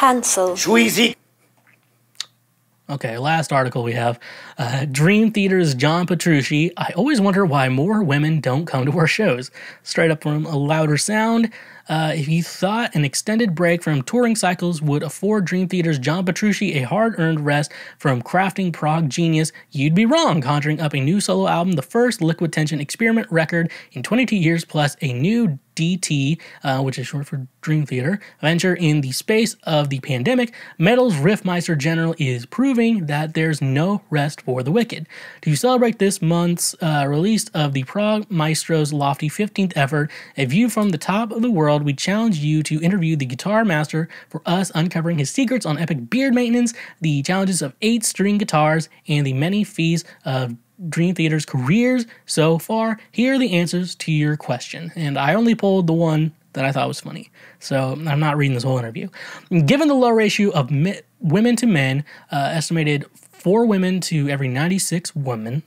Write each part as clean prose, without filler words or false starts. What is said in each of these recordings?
Cancel. Schweezy. Okay, last article we have. Dream Theater's John Petrucci. I always wonder why more women don't come to our shows. Straight up from A Louder Sound. If you thought an extended break from touring cycles would afford Dream Theater's John Petrucci a hard-earned rest from crafting prog genius, you'd be wrong, conjuring up a new solo album, the first Liquid Tension experiment record in 22 years, plus a new DT, which is short for Dream Theater, venture in the space of the pandemic. Metal's Riffmeister General is proving that there's no rest for the wicked. To celebrate this month's release of the Prog Maestro's lofty 15th effort, A View from the Top of the World, we challenge you to interview the guitar master for us, uncovering his secrets on epic beard maintenance, the challenges of 8-string guitars, and the many feats of Dream Theater's careers so far. Here are the answers to your question. And I only pulled the one that I thought was funny, so I'm not reading this whole interview. Given the low ratio of women to men, estimated 4 women to every 96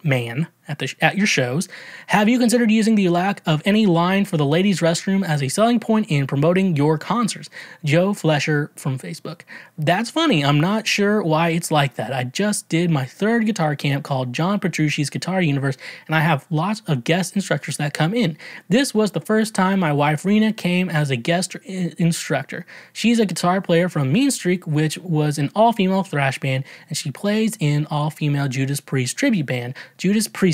man at your shows, have you considered using the lack of any line for the ladies' restroom as a selling point in promoting your concerts? Joe Flesher from Facebook. That's funny. I'm not sure why it's like that. I just did my 3rd guitar camp called John Petrucci's Guitar Universe, and I have lots of guest instructors that come in. This was the first time my wife Rena came as a guest instructor. She's a guitar player from Mean Streak, which was an all-female thrash band, and she plays in all-female Judas Priest tribute band, Judas Priestess.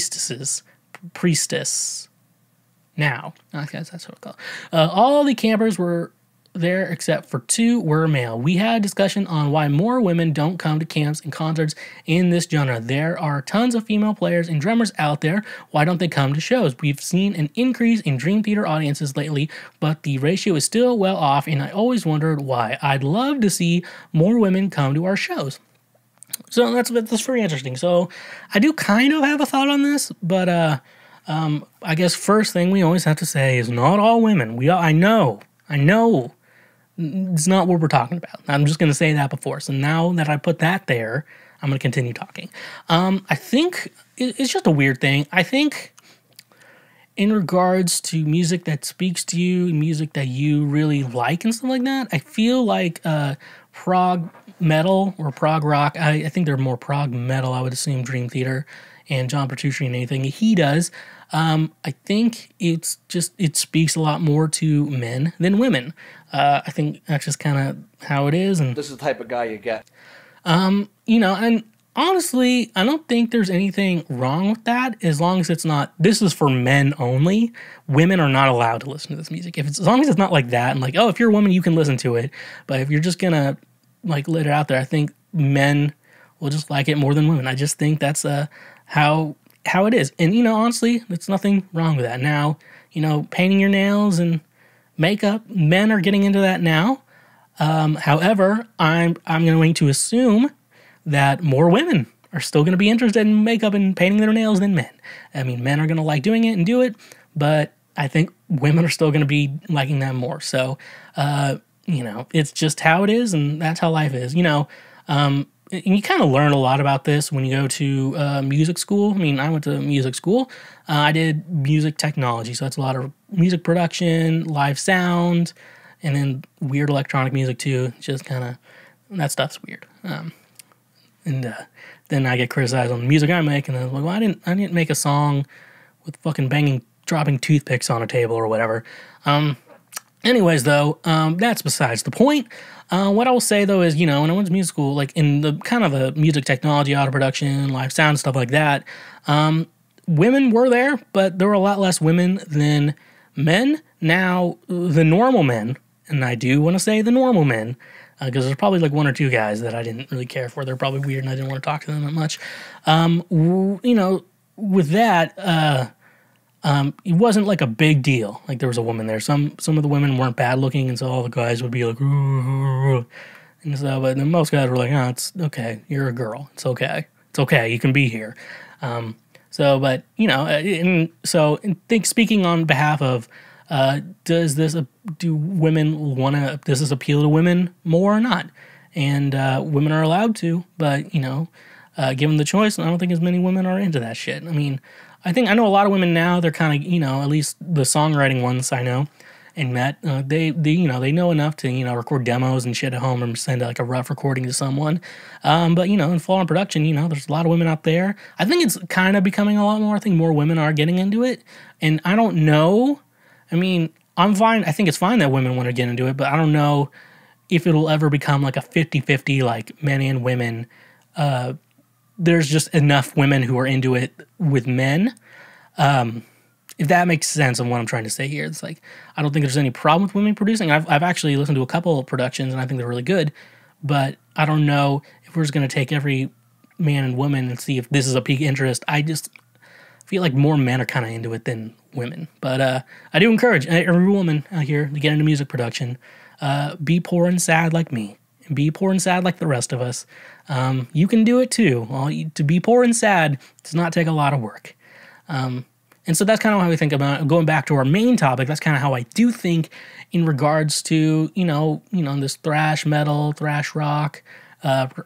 Now, I guess that's what it's called. All the campers were there except for 2 were male. We had a discussion on why more women don't come to camps and concerts in this genre. There are tons of female players and drummers out there. Why don't they come to shows? We've seen an increase in Dream Theater audiences lately, but the ratio is still well off, and I always wondered why. I'd love to see more women come to our shows. So that's very interesting. So I do kind of have a thought on this, but I guess first thing we always have to say is not all women. I know, it's not what we're talking about. I'm just going to say that before. So now that I put that there, I'm going to continue talking. I think it's just a weird thing. I think in regards to music that speaks to you, music that you really like and stuff like that, I feel like prog metal or prog rock, I think they're more prog metal, I would assume, Dream Theater and John Petrucci and anything he does. I think it speaks a lot more to men than women. I think that's just kind of how it is. And this is the type of guy you get. And honestly, I don't think there's anything wrong with that as long as it's not, this is for men only. Women are not allowed to listen to this music. As long as it's not like that and like, oh, if you're a woman, you can listen to it. But if you're just going to like let it out there, I think men will just like it more than women. I just think that's how it is. And, honestly, there's nothing wrong with that. Now, painting your nails and makeup, men are getting into that now. However, I'm going to assume that more women are still going to be interested in makeup and painting their nails than men. I mean, men are going to like doing it and do it, but I think women are still going to be liking that more. So, it's just how it is, and that's how life is. And you kind of learn a lot about this when you go to music school. I mean, I went to music school. I did music technology, so that's a lot of music production, live sound, and then weird electronic music too. Just kind of, that stuff's weird. And then I get criticized on the music I make, and I'm like, well, I didn't make a song with fucking dropping toothpicks on a table or whatever. Anyways, though, that's besides the point. What I will say, though, is, when I went to music school, like in the kind of the music technology, auto production, live sound, stuff like that, women were there, but there were a lot less women than men. Now, the normal men, and I do want to say the normal men, because there's probably like 1 or 2 guys that I didn't really care for. They're probably weird, and I didn't want to talk to them that much. With that, it wasn't like a big deal. Like there was a woman there. Some of the women weren't bad looking, and so all the guys would be like, "Ooh," and so. But then most guys were like, "Oh, it's okay. You're a girl. It's okay. It's okay. You can be here." Speaking on behalf of, does this appeal to women more or not? And women are allowed to, but given the choice, I don't think as many women are into that shit. I mean, I know a lot of women now, they're kind of, at least the songwriting ones I know, and met, they know enough to record demos and shit at home and send like a rough recording to someone. But in full on production, there's a lot of women out there. I think it's kind of becoming a lot more. I think more women are getting into it, and I don't know. I mean, I'm fine. I think it's fine that women want to get into it, but I don't know if it'll ever become like a 50-50, like men and women. There's just enough women who are into it with men. If that makes sense on what I'm trying to say here. It's like, I don't think there's any problem with women producing. I've actually listened to a couple of productions, and I think they're really good. But I don't know if we're just going to take every man and woman and see if this is a peak interest. I just feel like more men are kind of into it than women. But I do encourage every woman out here to get into music production. Be poor and sad like me. Be poor and sad like the rest of us. You can do it too. To be poor and sad does not take a lot of work. And so that's kind of how we think about it. Going back to our main topic, that's kind of how I do think in regards to, this thrash metal, thrash rock,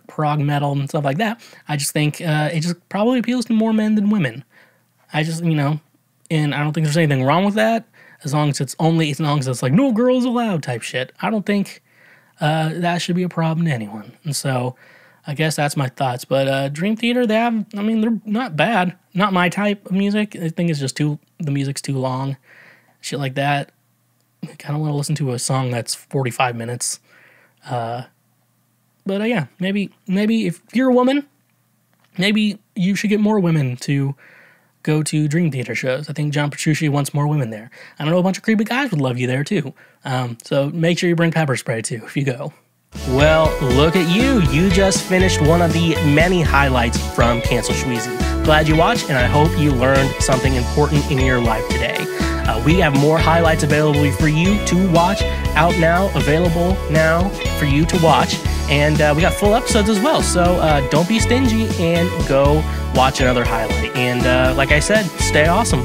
prog metal and stuff like that. I just think it just probably appeals to more men than women. I just, and I don't think there's anything wrong with that as long as it's like no girls allowed type shit. I don't think that should be a problem to anyone. And so I guess that's my thoughts. But Dream Theater, they're not bad. Not my type of music. I think it's just the music's too long. Shit like that. I kind of want to listen to a song that's 45 minutes. But yeah, maybe if you're a woman, maybe you should get more women to go to Dream Theater shows. I think John Petrucci wants more women there. I know a bunch of creepy guys would love you there too. So make sure you bring pepper spray too if you go. Well, look at you. You just finished one of the many highlights from Cancel Schweezy. Glad you watched, and I hope you learned something important in your life today. We have more highlights available for you to watch out now, available now for you to watch. And we got full episodes as well. So don't be stingy and go watch another highlight. And like I said, stay awesome.